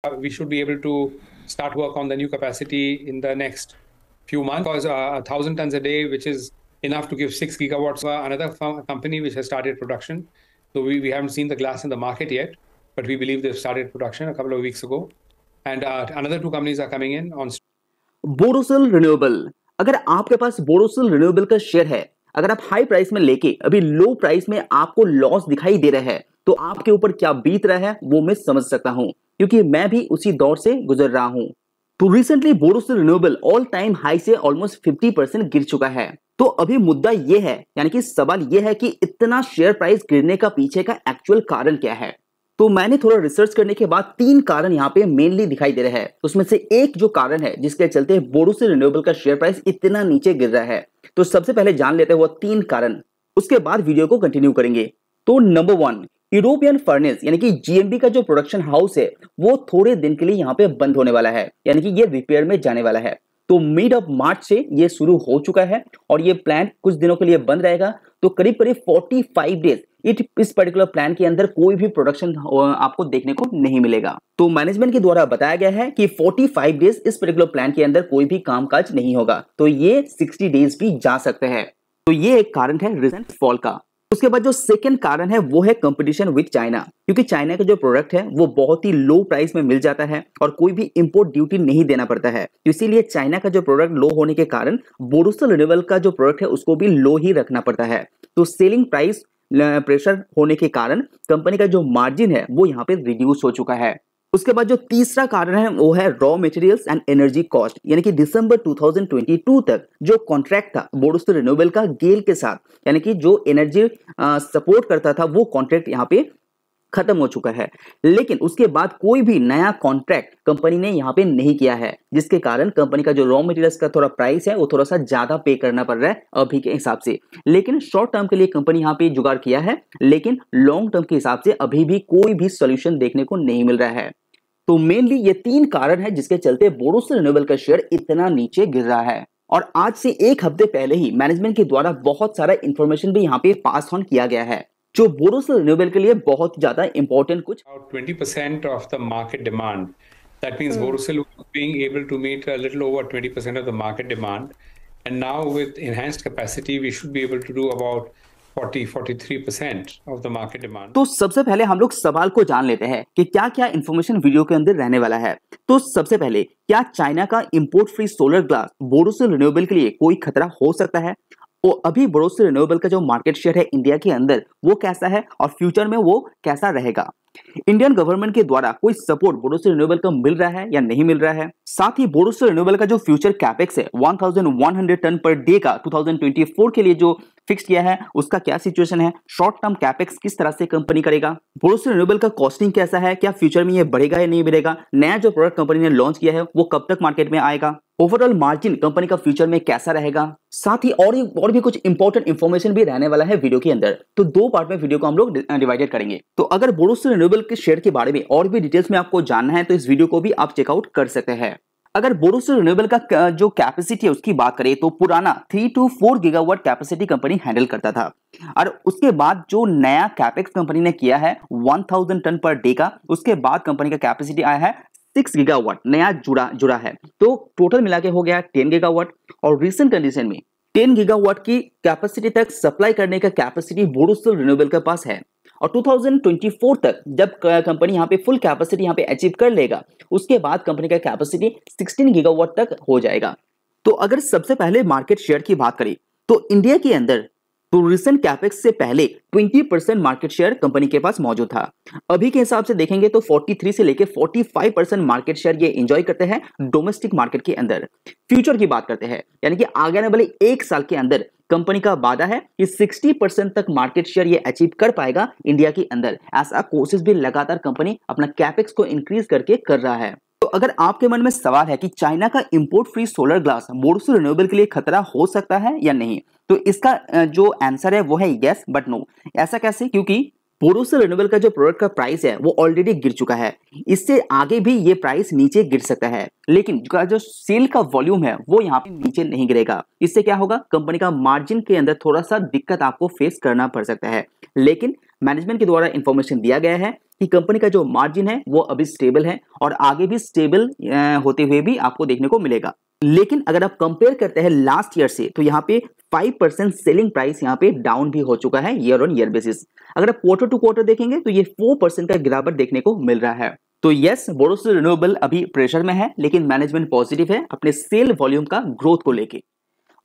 we should be able to start work on the new capacity in the next few months, because 1,000 tons a day, which is enough to give 6 gigawatts. Another company which has started production. So we haven't seen the glass in the market yet, but we believe they've started production a couple of weeks ago. And another two companies are coming in on. Borosil renewable, अगर आपके पास Borosil renewable का share है, अगर आप high price में लेके अभी लो price में आपको लॉस दिखाई दे रहा है, तो आपके ऊपर क्या बीत रहा है वो मैं समझ सकता हूं, क्योंकि मैं भी उसी दौर से गुजर रहा हूं। तो recently Borosil renewable all time high से ऑलमोस्ट 50% गिर चुका है। तो अभी मुद्दा ये है, यानी कि सवाल ये है कि इतना शेयर प्राइस गिरने का पीछे का एक्चुअल कारण क्या है। तो मैंने थोड़ा रिसर्च करने के बाद 3 कारण यहाँ पे मेनली दिखाई दे रहे हैं। उसमें से एक जो कारण है जिसके चलते बोरोसिल रिन्यूएबल का शेयर प्राइस इतना नीचे गिर रहा है, तो सबसे पहले जान लेते हैं वो 3 कारण, उसके बाद वीडियो को कंटिन्यू करेंगे। तो नंबर 1, यूरोपियन फर्नेस यानी कि जीएमबी का जो प्रोडक्शन हाउस है वो थोड़े दिन के लिए यहाँ पे बंद होने वाला है, यानी कि ये रिपेयर में जाने वाला है। तो मिड ऑफ मार्च से ये शुरू हो चुका है और ये प्लांट कुछ दिनों के लिए बंद रहेगा। तो करीब करीब 45 डेज इस पर्टिकुलर प्लान के अंदर कोई भी प्रोडक्शन आपको देखने को नहीं मिलेगा। तो मैनेजमेंट के द्वारा बताया गया है कि 45 डेज इस पर्टिकुलर प्लान के अंदर कोई भी कामकाज नहीं होगा, तो ये 60 डेज भी जा सकते हैं। तो ये एक कारण है रिसेंट फॉल का। उसके बाद जो सेकंड कारण है वो है कंपटीशन विद चाइना, क्योंकि चाइना का जो प्रोडक्ट है वो बहुत ही लो प्राइस में मिल जाता है और कोई भी इंपोर्ट ड्यूटी नहीं देना पड़ता है। तो इसीलिए चाइना का जो प्रोडक्ट लो होने के कारण बोरोसिल रिन्यूएबल का जो प्रोडक्ट है उसको भी लो ही रखना पड़ता है। तो सेलिंग प्राइस प्रेशर होने के कारण कंपनी का जो मार्जिन है वो यहाँ पे रिड्यूस हो चुका है। उसके बाद जो तीसरा कारण है वो है raw materials and energy cost, यानी कि दिसंबर 2022 तक जो कॉन्ट्रैक्ट था बोरोसिल रिन्यूएबल का गेल के साथ, यानी कि जो एनर्जी सपोर्ट करता था वो कॉन्ट्रैक्ट यहाँ पे खत्म हो चुका है। लेकिन उसके बाद कोई भी नया कॉन्ट्रैक्ट कंपनी ने यहाँ पे नहीं किया है, जिसके कारण कंपनी का जो रॉ मटेरियल्स का थोड़ा प्राइस है वो थोड़ा सा ज्यादा पे करना पड़ रहा है अभी के हिसाब से। लेकिन शॉर्ट टर्म के लिए कंपनी यहाँ पे जुगाड़ किया है, लेकिन लॉन्ग टर्म के हिसाब से अभी भी कोई भी सोल्यूशन देखने को नहीं मिल रहा है। तो मेनली ये 3 कारण है जिसके चलते बोरोसिल रिन्यूएबल का शेयर इतना नीचे गिर रहा है। और आज से 1 हफ्ते पहले ही मैनेजमेंट के द्वारा बहुत सारा इंफॉर्मेशन भी यहाँ पे पास ऑन किया गया है, जो बोरोसिल रिन्यूएबल के लिए बहुत ज्यादा इंपॉर्टेंट कुछ 20% of the market demand. That means Borosil being able to meet a little over 20% of the market demand. And now with enhanced capacity, we should be able to do about 43% of the market demand. तो सबसे पहले हम लोग सवाल को जान लेते हैं कि क्या क्या इंफॉर्मेशन वीडियो के अंदर रहने वाला है। तो सबसे पहले, क्या चाइना का import free solar glass Borosil renewable के लिए कोई खतरा हो सकता है? वो अभी बोरोसिल रिन्यूएबल का जो मार्केट शेयर है इंडिया के अंदर वो कैसा है और फ्यूचर में वो कैसा रहेगा? इंडियन गवर्नमेंट के द्वारा कोई सपोर्ट बोरोसिल रिन्यूएबल को मिल रहा है या नहीं मिल रहा है? साथ ही बोरोसिल रिन्यूएबल का जो फ्यूचर कैपेक्स है 1100 टन पर डे का 2024 के लिए जो फिक्स किया है उसका क्या सिचुएशन है? शॉर्ट टर्म कैपेक्स किस तरह से कंपनी करेगा? बोरोसिल रिन्यूएबल का कॉस्टिंग कैसा है? क्या फ्यूचर में ये बढ़ेगा या नहीं बढ़ेगा? नया जो प्रोडक्ट कंपनी ने लॉन्च किया है वो कब तक मार्केट में आएगा? ओवरऑल मार्जिन कंपनी का फ्यूचर में कैसा रहेगा? साथ ही और भी कुछ इंपॉर्टेंट इंफॉर्मेशन भी रहने वाला है वीडियो के अंदर। तो 2 पार्ट में वीडियो को हम लोग डिवाइडेड करेंगे। तो अगर बोरोसिल रिन्यूएबल के शेयर के बारे में और भी डिटेल्स में आपको जानना है तो इस वीडियो को भी आप चेकआउट कर सकते हैं। अगर बोरोसिल रिन्यूएबल का जो कैपेसिटी है उसकी बात करें तो पुराना 3 to 4 gigawatt capacity company handle करता था, और उसके बाद जो नया कैपेक्स कंपनी ने किया है 1000 टन पर डे का, उसके बाद कंपनी का कैपेसिटी आया है 6 गीगावाट नया जुड़ा है। तो टोटल मिला के हो गया 10 गीगावाट, और रिसेंट कंडीशन में 10 गीगावाट की कैपेसिटी तक सप्लाई करने का कैपेसिटी बोरोसिल रिन्यूएबल के पास है। और 2024 तक जब कंपनी यहाँ पे फुल कैपेसिटी यहाँ पे अचीव कर लेगा, उसके बाद कंपनी का कैपेसिटी 16 गीगावाट तक हो जाएगा। तो अगर सबसे पहले मार्केट शेयर की बात करें तो इंडिया के अंदर तो रिसेंट कैपेक्स से पहले 20% मार्केट शेयर कंपनी के पास मौजूद था। अभी के हिसाब से देखेंगे तो 43 से लेके 45% मार्केट शेयर ये एंजॉय करते हैं डोमेस्टिक मार्केट के अंदर। फ्यूचर की बात करते हैं, यानी कि आगे आने वाले 1 साल के अंदर कंपनी का वादा है कि 60% तक मार्केट शेयर ये अचीव कर पाएगा इंडिया के अंदर। ऐसा कोशिश भी लगातार कंपनी अपना कैपेक्स को इंक्रीज करके कर रहा है। तो अगर आपके मन में सवाल है कि चाइना का import free solar glass Borosil renewable के लिए खतरा हो सकता है या नहीं, तो इसका जो आंसर है वो है यस बट नो। ऐसा कैसे? क्योंकि बोरोसिल रिन्यूएबल का जो प्रोडक्ट का प्राइस है वो ऑलरेडी गिर चुका है, इससे आगे भी ये प्राइस नीचे गिर सकता है, लेकिन जो सेल का वॉल्यूम है वो यहाँ पे नीचे नहीं गिरेगा। इससे क्या होगा? कंपनी का मार्जिन के अंदर थोड़ा सा दिक्कत आपको फेस करना पड़ सकता है। लेकिन मैनेजमेंट के द्वारा इंफॉर्मेशन दिया गया है कि कंपनी का जो मार्जिन है वो अभी स्टेबल है और आगे भी स्टेबल होते हुए भी आपको देखने को मिलेगा। लेकिन अगर आप कंपेयर करते हैं लास्ट ईयर से, तो यहाँ पे 5% सेलिंग प्राइस यहाँ पे डाउन भी हो चुका है ईयर ऑन ईयर बेसिस। अगर आप क्वार्टर टू क्वार्टर देखेंगे तो ये 4% का गिरावट देखने को मिल रहा है। तो यस, बोरोसिल रिन्यूएबल अभी प्रेशर में है, लेकिन मैनेजमेंट पॉजिटिव है अपने सेल वॉल्यूम का ग्रोथ को लेके।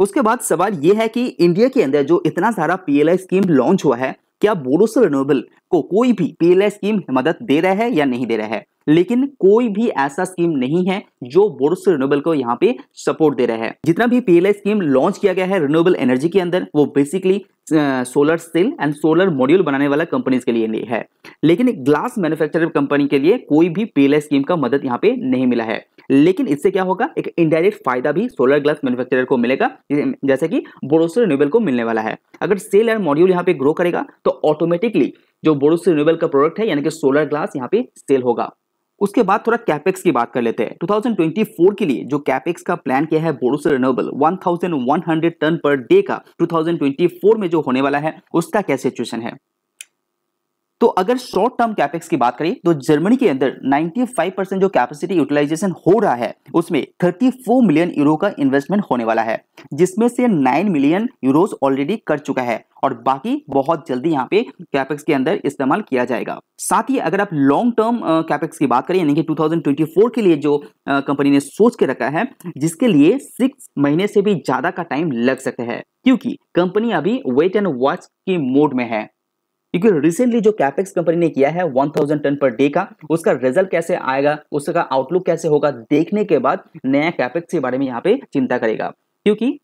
उसके बाद सवाल यह है कि इंडिया के अंदर जो इतना सारा पीएलआई स्कीम लॉन्च हुआ है, क्या बोरोसिल रिन्यूएबल को कोई भी पीएलआई स्कीम मदद दे रहा है या नहीं दे रहा है? लेकिन कोई भी ऐसा स्कीम नहीं है जो बोरोसिल रिन्यूएबल को यहाँ पे सपोर्ट दे रहा है। जितना भी पीएलआई स्कीम लॉन्च किया गया है रिन्यूएबल एनर्जी के अंदर, वो basically solar cell and solar module बनाने वाला कंपनीज के लिए है, लेकिन ग्लास मैन्युफैक्चरर कंपनी के लिए कोई भी पीएलआई स्कीम का मदद यहाँ पे नहीं मिला है। लेकिन इससे क्या होगा, एक इनडायरेक्ट फायदा भी सोलर ग्लास मैन्युफैक्चरर को मिलेगा, जैसे कि बोरोसिल रिन्यूएबल को मिलने वाला है। अगर सेल एंड मॉड्यूल यहाँ पे ग्रो करेगा तो ऑटोमेटिकली जो बोरोसिल रिन्यूएबल का प्रोडक्ट है यानी कि सोलर ग्लास यहाँ पे सेल होगा। उसके बाद थोड़ा कैपेक्स की बात कर लेते हैं। 2024 के लिए जो कैपेक्स का प्लान किया है Borosil renewable 1100 ton per day का 2024 में जो होने वाला है, उसका क्या सिचुएशन है? तो अगर शॉर्ट टर्म कैपेक्स की बात करें तो जर्मनी के अंदर 95% जो कैपेसिटी यूटिलाइजेशन हो रहा है उसमें 34 मिलियन यूरो का इन्वेस्टमेंट होने वाला है, जिसमें से 9 मिलियन यूरोस ऑलरेडी कर चुका है और बाकी बहुत जल्दी यहाँ पे कैपेक्स के अंदर इस्तेमाल किया जाएगा। साथ ही अगर आप लॉन्ग टर्म कैपेक्स की बात करें यानी कि 2024 के लिए जो कंपनी ने सोच के रखा है, जिसके लिए 6 महीने से भी ज्यादा का टाइम लग सकता है, क्योंकि कंपनी अभी वेट एंड वॉच की मोड में है। क्योंकि रिसेंटली जो कैपेक्स कंपनी ने किया है 1000 टन पर डे का, उसका रिजल्ट कैसे आएगा, उसका आउटलुक कैसे होगा, देखने के बाद नया कैपेक्स के बारे में यहाँ पे चिंता करेगा। क्योंकि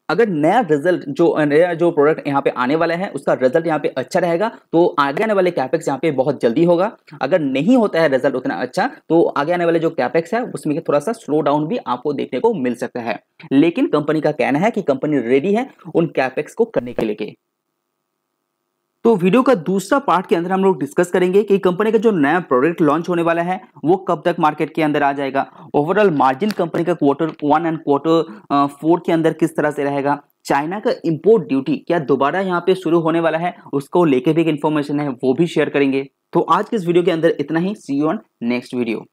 अगर नया जो प्रोडक्ट यहाँ पे आने वाला है उसका रिजल्ट यहाँ पे अच्छा रहेगा तो आगे आने वाले कैपेक्स यहाँ पे बहुत जल्दी होगा। अगर नहीं होता है रिजल्ट उतना अच्छा तो आगे आने वाले जो कैपेक्स है उसमें थोड़ा सा स्लो डाउन भी आपको देखने को मिल सकता है। लेकिन कंपनी का कहना है कि कंपनी रेडी है उन कैपेक्स को करने के लिए। तो वीडियो का दूसरा पार्ट के अंदर हम लोग डिस्कस करेंगे कि कंपनी का जो नया प्रोडक्ट लॉन्च होने वाला है वो कब तक मार्केट के अंदर आ जाएगा, ओवरऑल मार्जिन कंपनी का क्वार्टर 1 एंड क्वार्टर 4 के अंदर किस तरह से रहेगा, चाइना का इंपोर्ट ड्यूटी क्या दोबारा यहाँ पे शुरू होने वाला है, उसको लेके भी एक इन्फॉर्मेशन है वो भी शेयर करेंगे। तो आज के इस वीडियो के अंदर इतना ही। सी यू ऑन नेक्स्ट वीडियो।